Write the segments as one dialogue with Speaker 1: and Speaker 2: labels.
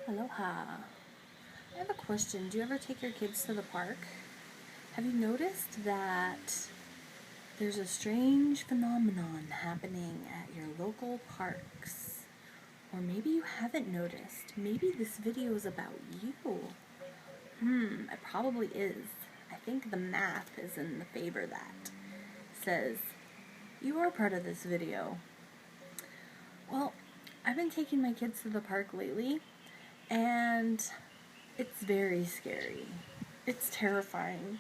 Speaker 1: Aloha. I have a question. Do you ever take your kids to the park? Have you noticed that there's a strange phenomenon happening at your local parks? Or maybe you haven't noticed. Maybe this video is about you. It probably is. I think the math is in the favor that says you are part of this video. Well, I've been taking my kids to the park lately, and it's very scary. It's terrifying.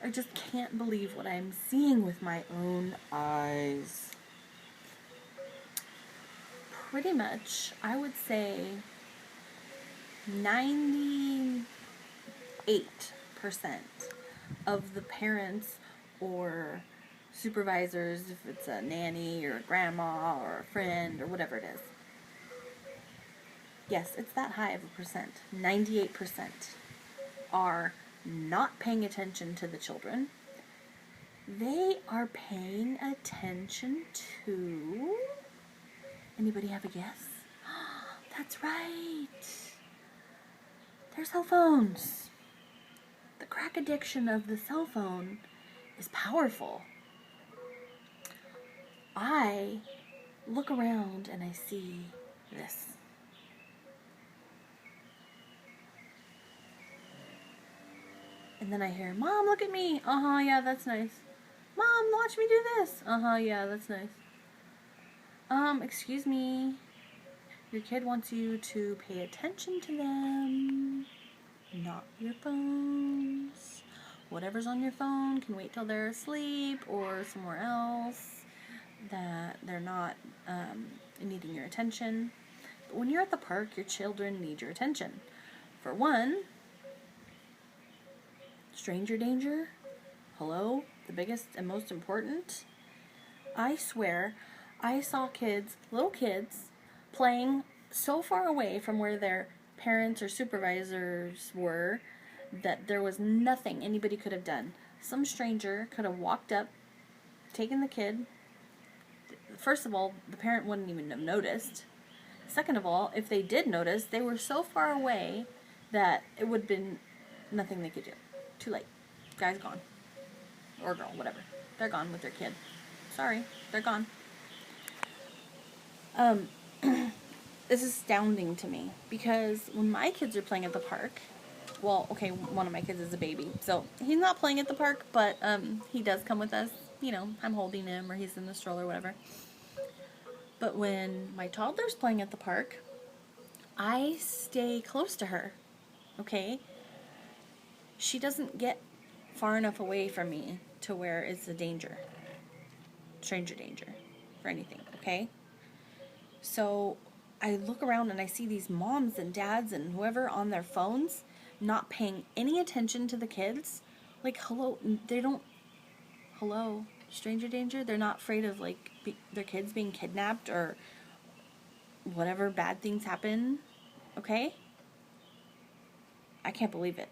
Speaker 1: I just can't believe what I'm seeing with my own eyes. Pretty much, I would say 98% of the parents or supervisors, if it's a nanny or a grandma or a friend or whatever it is. Yes, it's that high of a percent. 98% are not paying attention to the children. They are paying attention to... Anybody have a guess? That's right. Their cell phones. The crack addiction of the cell phone is powerful. I look around and I see this. And then I hear, "Mom, look at me." "Uh-huh, yeah, that's nice." "Mom, watch me do this." "Uh-huh, yeah, that's nice." Excuse me. Your kid wants you to pay attention to them, not your phones. Whatever's on your phone can wait till they're asleep or somewhere else, that they're not needing your attention. But when you're at the park, your children need your attention. For one, stranger danger. Hello? The biggest and most important. I swear, I saw little kids, playing so far away from where their parents or supervisors were that there was nothing anybody could have done. Some stranger could have walked up, taken the kid. First of all, the parent wouldn't even have noticed. Second of all, if they did notice, they were so far away that it would have been nothing they could do. Too late. Guy's gone. Or girl, whatever. They're gone with their kid. Sorry, they're gone. This is astounding to me, because when my kids are playing at the park, well, okay, one of my kids is a baby, so he's not playing at the park, but he does come with us. You know, I'm holding him, or he's in the stroller, whatever. But when my toddler's playing at the park, I stay close to her, okay? She doesn't get far enough away from me to where it's a danger. Stranger danger for anything, okay? So I look around and I see these moms and dads and whoever on their phones not paying any attention to the kids. Like, hello, stranger danger? They're not afraid of, like, their kids being kidnapped or whatever bad things happen, okay? I can't believe it.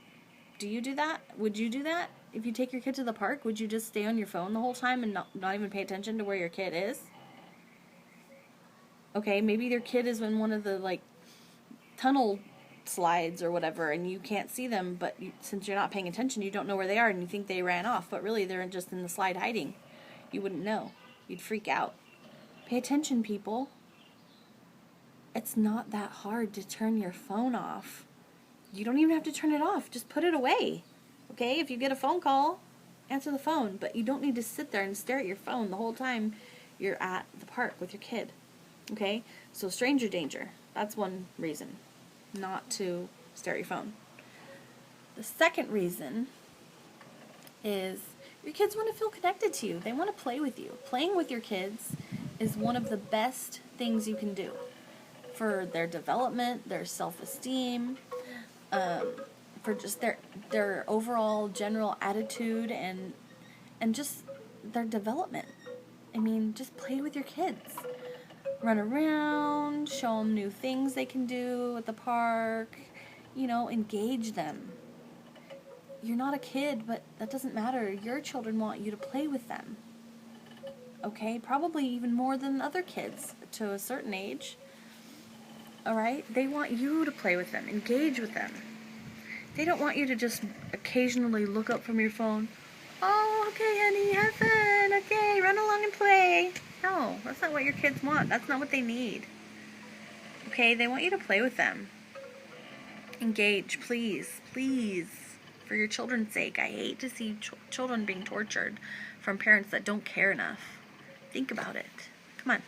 Speaker 1: Do you do that? Would you do that? If you take your kid to the park, would you just stay on your phone the whole time and not even pay attention to where your kid is? Okay, maybe their kid is in one of the, like, tunnel slides or whatever, and you can't see them, but since you're not paying attention, you don't know where they are, and you think they ran off, but really they're just in the slide hiding. You wouldn't know. You'd freak out. Pay attention, people. It's not that hard to turn your phone off. You don't even have to turn it off. Just put it away. Okay? If you get a phone call, answer the phone, but you don't need to sit there and stare at your phone the whole time you're at the park with your kid. Okay? So stranger danger. That's one reason not to stare at your phone. The second reason is your kids want to feel connected to you. They want to play with you. Playing with your kids is one of the best things you can do for their development, their self-esteem, for just their overall general attitude and just their development. I mean, just play with your kids. Run around, show them new things they can do at the park, engage them. You're not a kid, but that doesn't matter. Your children want you to play with them. Okay? Probably even more than other kids to a certain age. Alright? They want you to play with them, engage with them. They don't want you to just occasionally look up from your phone. Oh, okay, honey, have fun. Okay, run along and play. No, that's not what your kids want. That's not what they need. Okay, they want you to play with them. Engage, please, please, for your children's sake. I hate to see children being tortured from parents that don't care enough. Think about it. Come on.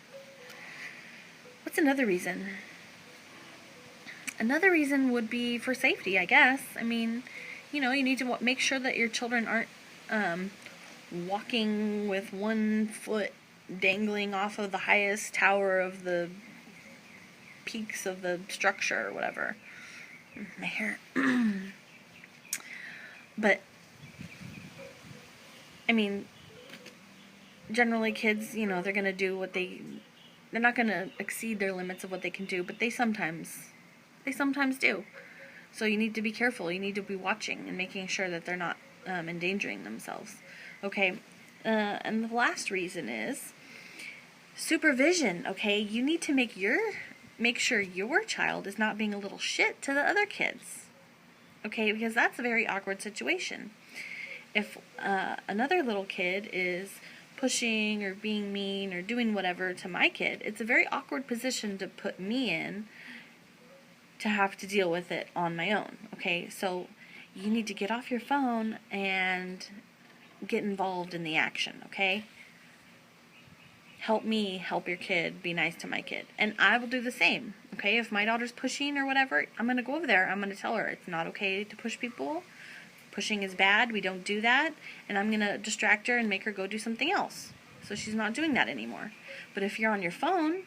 Speaker 1: What's another reason? Another reason would be for safety, I guess. I mean, you know, you need to make sure that your children aren't walking with one foot dangling off of the highest tower of the peaks of the structure or whatever. My hair. But, I mean, generally kids, you know, they're going to do what they're not going to exceed their limits of what they can do, but they sometimes do. So you need to be careful. You need to be watching and making sure that they're not endangering themselves. Okay, and the last reason is supervision. Okay, you need to make sure your child is not being a little shit to the other kids. Okay, because that's a very awkward situation. If another little kid is pushing or being mean or doing whatever to my kid, it's a very awkward position to put me in to have to deal with it on my own. Okay, so you need to get off your phone and get involved in the action, okay? Help me help your kid, be nice to my kid. And I will do the same, okay? If my daughter's pushing or whatever, I'm going to go over there. I'm going to tell her it's not okay to push people. Pushing is bad. We don't do that. And I'm going to distract her and make her go do something else. So she's not doing that anymore. But if you're on your phone,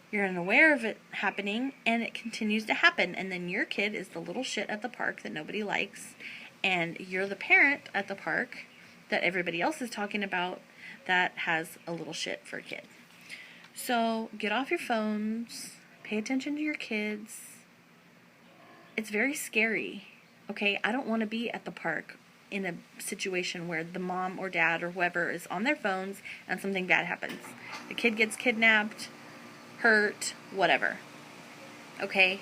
Speaker 1: you're unaware of it happening, and it continues to happen. And then your kid is the little shit at the park that nobody likes. And you're the parent at the park that everybody else is talking about that has a little shit for a kid. So get off your phones. Pay attention to your kids. It's very scary. Okay, I don't want to be at the park in a situation where the mom or dad or whoever is on their phones and something bad happens. The kid gets kidnapped, hurt, whatever. Okay?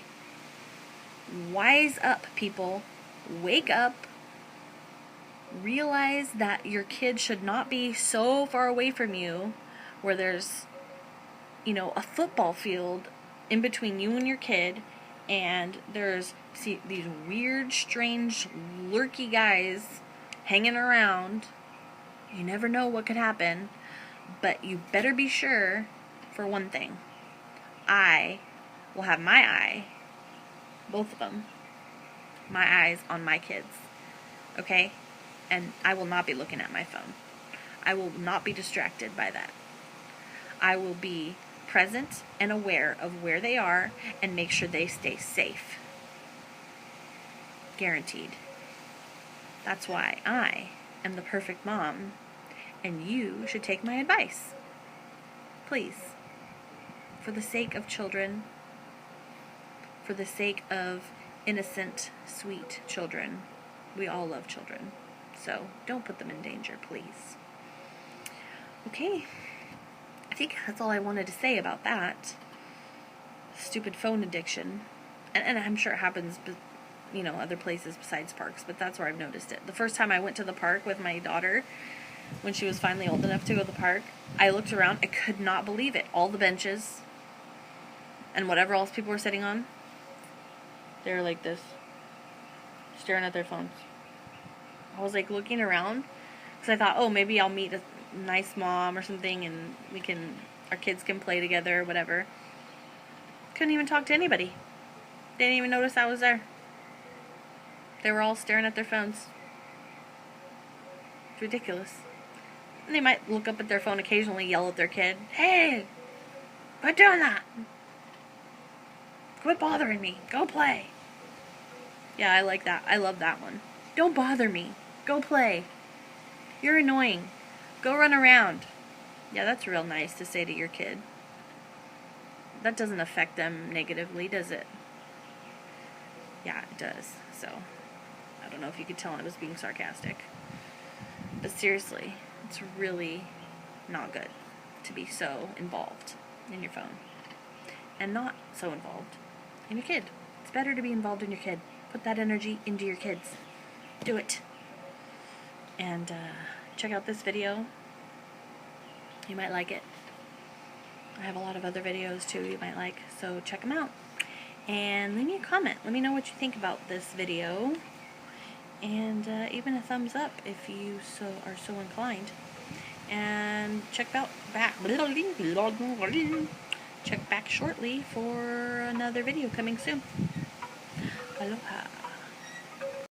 Speaker 1: Wise up, people. Wake up. Realize that your kid should not be so far away from you where there's, you know, a football field in between you and your kid, and there's these weird, strange, lurky guys hanging around. You never know what could happen, but you better be sure, for one thing, I will have my eye, both of them, my eyes on my kids, okay? And I will not be looking at my phone. I will not be distracted by that. I will be present and aware of where they are and make sure they stay safe. Guaranteed. That's why I am the perfect mom, and you should take my advice. Please. For the sake of children, for the sake of innocent, sweet children. We all love children. So don't put them in danger, please. Okay. I think that's all I wanted to say about that. Stupid phone addiction. And I'm sure it happens, you know, other places besides parks, but that's where I've noticed it. The first time I went to the park with my daughter, when she was finally old enough to go to the park, I looked around. I could not believe it. All the benches and whatever else people were sitting on, they were like this, staring at their phones. I was like looking around because I thought, oh, maybe I'll meet a nice mom or something and our kids can play together or whatever. Couldn't even talk to anybody. They didn't even notice I was there. They were all staring at their phones. It's ridiculous. And they might look up at their phone occasionally, yell at their kid, "Hey, quit doing that. Quit bothering me. Go play." Yeah, I like that. I love that one. Don't bother me. Go play. You're annoying. Go run around. Yeah, that's real nice to say to your kid. That doesn't affect them negatively, does it? Yeah, it does. So, I don't know if you could tell I was being sarcastic. But seriously, it's really not good to be so involved in your phone. And not so involved and your kid. It's better to be involved in your kid. Put that energy into your kids. Do it. And check out this video. You might like it. I have a lot of other videos too you might like, so check them out. And leave me a comment. Let me know what you think about this video. And even a thumbs up if you are so inclined. And check back shortly for another video coming soon. Aloha.